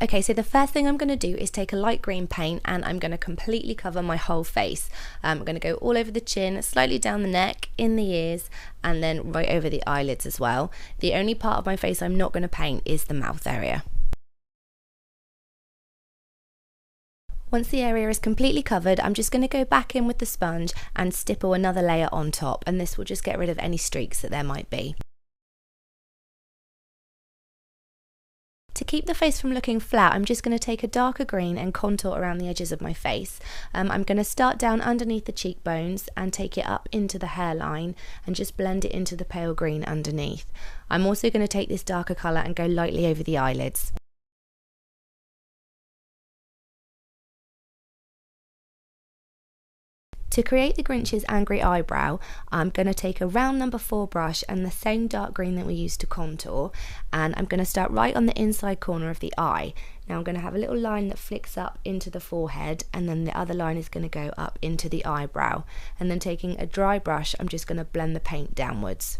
Okay, so the first thing I'm going to do is take a light green paint and I'm going to completely cover my whole face. I'm going to go all over the chin, slightly down the neck, in the ears, and then right over the eyelids as well. The only part of my face I'm not going to paint is the mouth area. Once the area is completely covered, I'm just going to go back in with the sponge and stipple another layer on top, and this will just get rid of any streaks that there might be. To keep the face from looking flat, I'm just going to take a darker green and contour around the edges of my face. I'm going to start down underneath the cheekbones and take it up into the hairline and just blend it into the pale green underneath. I'm also going to take this darker colour and go lightly over the eyelids. To create the Grinch's angry eyebrow, I'm going to take a round number 4 brush and the same dark green that we used to contour, and I'm going to start right on the inside corner of the eye. Now I'm going to have a little line that flicks up into the forehead, and then the other line is going to go up into the eyebrow, and then taking a dry brush I'm just going to blend the paint downwards.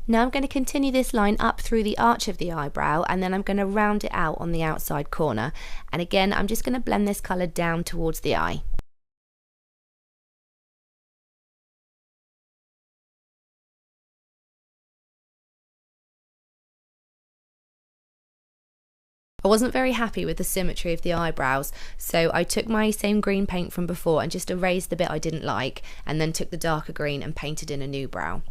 Now I'm going to continue this line up through the arch of the eyebrow, and then I'm going to round it out on the outside corner, and again I'm just going to blend this colour down towards the eye. I wasn't very happy with the symmetry of the eyebrows, so I took my same green paint from before and just erased the bit I didn't like, and then took the darker green and painted in a new brow.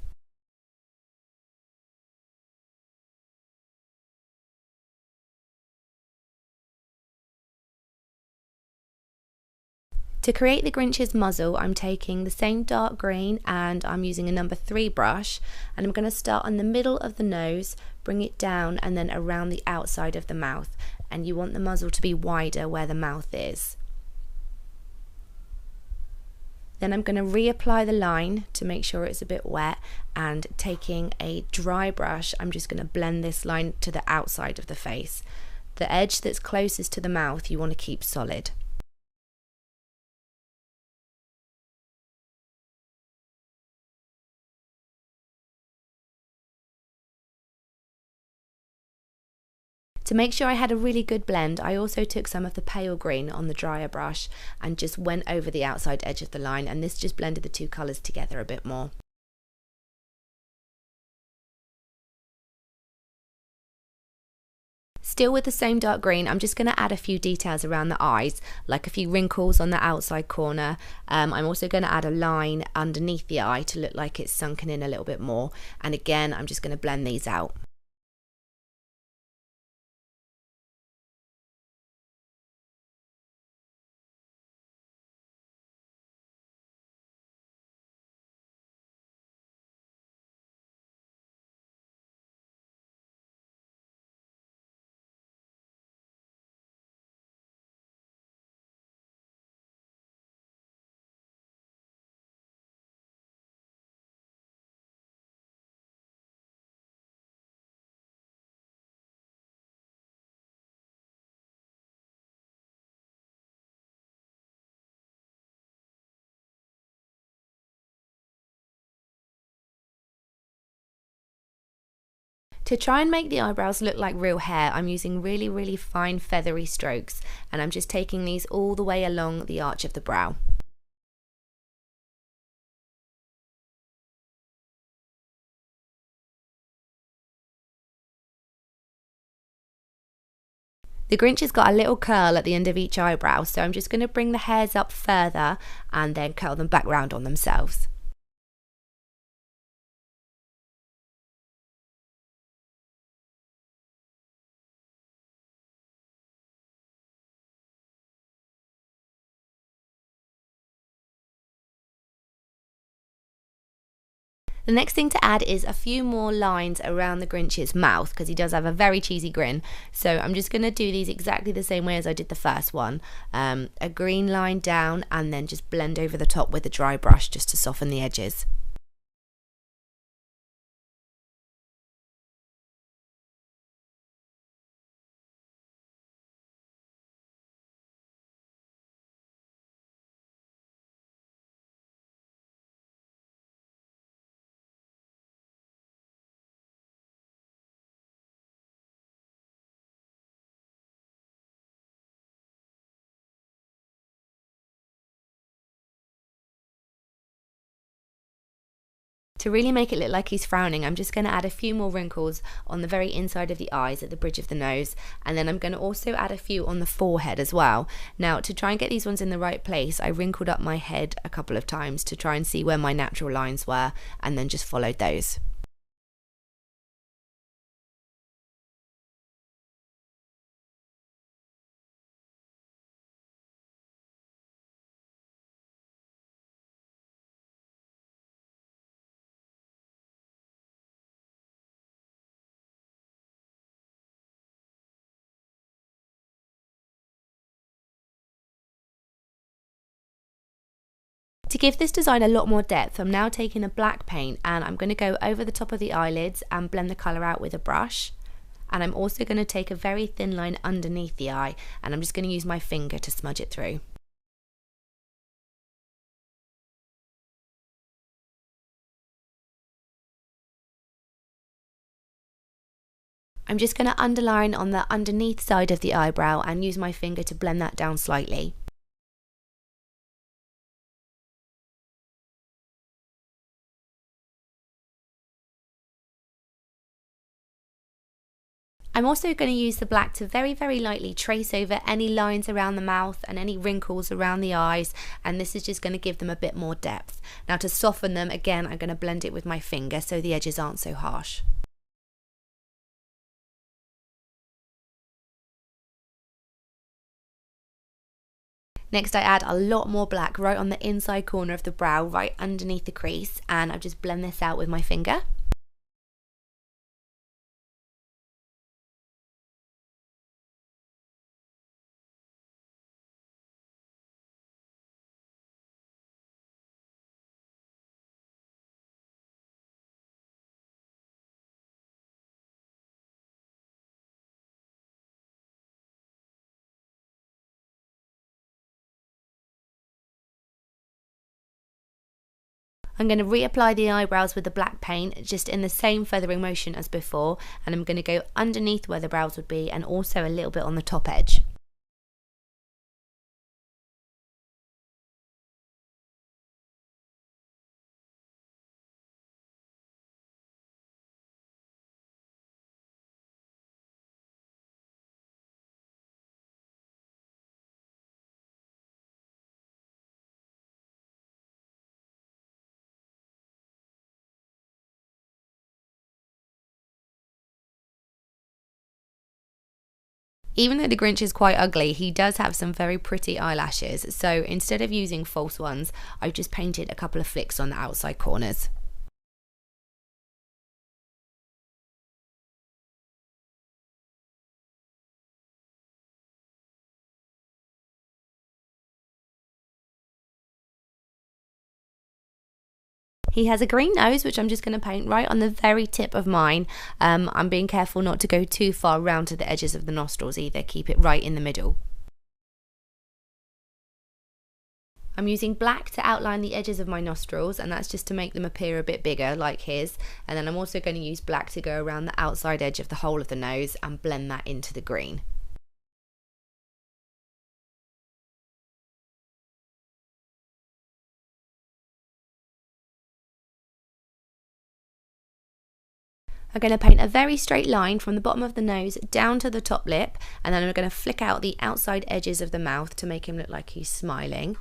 To create the Grinch's muzzle, I'm taking the same dark green and I'm using a number 3 brush, and I'm going to start on the middle of the nose, bring it down and then around the outside of the mouth, and you want the muzzle to be wider where the mouth is. Then I'm going to reapply the line to make sure it's a bit wet, and taking a dry brush I'm just going to blend this line to the outside of the face. The edge that's closest to the mouth you want to keep solid. To make sure I had a really good blend, I also took some of the pale green on the drier brush and just went over the outside edge of the line, and this just blended the two colours together a bit more. Still with the same dark green, I'm just going to add a few details around the eyes, like a few wrinkles on the outside corner. I'm also going to add a line underneath the eye to look like it's sunken in a little bit more, and again I'm just going to blend these out. To try and make the eyebrows look like real hair, I'm using really fine feathery strokes, and I'm just taking these all the way along the arch of the brow. The Grinch has got a little curl at the end of each eyebrow, so I'm just going to bring the hairs up further and then curl them back round on themselves. The next thing to add is a few more lines around the Grinch's mouth, because he does have a very cheesy grin. So I'm just going to do these exactly the same way as I did the first one. A green line down and then just blend over the top with a dry brush just to soften the edges. To really make it look like he's frowning, I'm just going to add a few more wrinkles on the very inside of the eyes at the bridge of the nose, and then I'm going to also add a few on the forehead as well. Now, to try and get these ones in the right place, I wrinkled up my head a couple of times to try and see where my natural lines were, and then just followed those. To give this design a lot more depth, I'm now taking a black paint and I'm going to go over the top of the eyelids and blend the colour out with a brush. And I'm also going to take a very thin line underneath the eye, and I'm just going to use my finger to smudge it through. I'm just going to underline on the underneath side of the eyebrow and use my finger to blend that down slightly. I'm also going to use the black to very, very lightly trace over any lines around the mouth and any wrinkles around the eyes, and this is just going to give them a bit more depth. Now, to soften them, again, I'm going to blend it with my finger so the edges aren't so harsh. Next, I add a lot more black right on the inside corner of the brow, right underneath the crease, and I just blend this out with my finger. I'm going to reapply the eyebrows with the black paint, just in the same feathering motion as before, and I'm going to go underneath where the brows would be and also a little bit on the top edge. Even though the Grinch is quite ugly, he does have some very pretty eyelashes, so instead of using false ones, I've just painted a couple of flicks on the outside corners. He has a green nose, which I'm just going to paint right on the very tip of mine. I'm being careful not to go too far round to the edges of the nostrils either, keep it right in the middle. I'm using black to outline the edges of my nostrils, and that's just to make them appear a bit bigger like his, and then I'm also going to use black to go around the outside edge of the whole of the nose and blend that into the green. I'm going to paint a very straight line from the bottom of the nose down to the top lip, and then I'm going to flick out the outside edges of the mouth to make him look like he's smiling,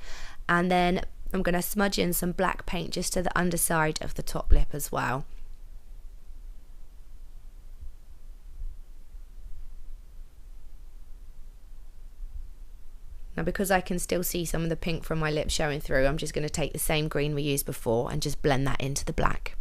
and then I'm going to smudge in some black paint just to the underside of the top lip as well. Now, because I can still see some of the pink from my lips showing through, I'm just going to take the same green we used before and just blend that into the black.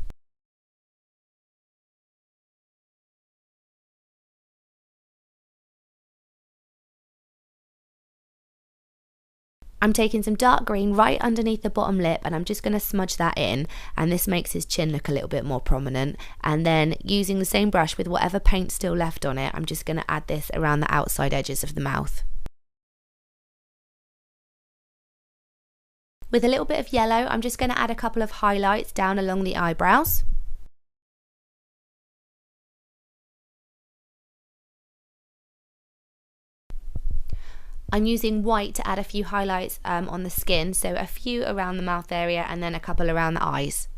I'm taking some dark green right underneath the bottom lip, and I'm just going to smudge that in, and this makes his chin look a little bit more prominent. And then using the same brush with whatever paint still left on it, I'm just going to add this around the outside edges of the mouth. With a little bit of yellow, I'm just going to add a couple of highlights down along the eyebrows. I'm using white to add a few highlights on the skin, so a few around the mouth area and then a couple around the eyes.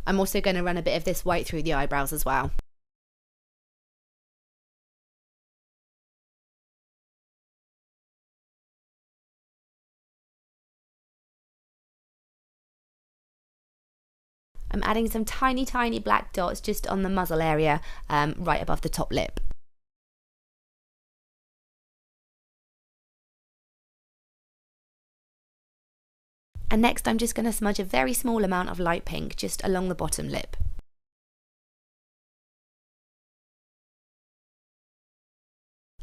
I'm also going to run a bit of this white through the eyebrows as well. I'm adding some tiny black dots just on the muzzle area, right above the top lip. And next I'm just going to smudge a very small amount of light pink just along the bottom lip.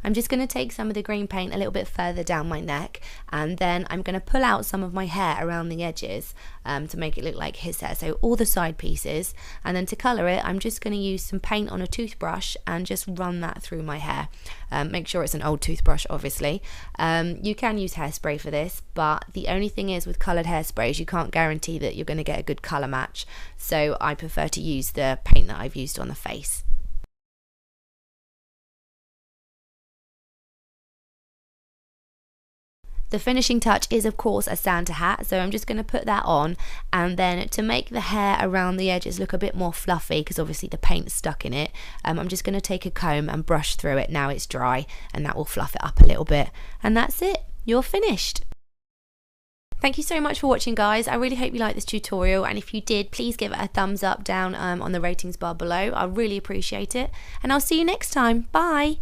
I'm just going to take some of the green paint a little bit further down my neck, and then I'm going to pull out some of my hair around the edges to make it look like his hair, so all the side pieces. And then to colour it, I'm just going to use some paint on a toothbrush and just run that through my hair. Make sure it's an old toothbrush, obviously. You can use hairspray for this, but the only thing is with coloured hairsprays, you can't guarantee that you're going to get a good colour match, so I prefer to use the paint that I've used on the face. The finishing touch is of course a Santa hat, so I'm just going to put that on, and then to make the hair around the edges look a bit more fluffy, because obviously the paint's stuck in it, I'm just going to take a comb and brush through it now it's dry, and that will fluff it up a little bit. And that's it, you're finished. Thank you so much for watching, guys. I really hope you liked this tutorial, and if you did, please give it a thumbs up down on the ratings bar below. I really appreciate it, and I'll see you next time. Bye!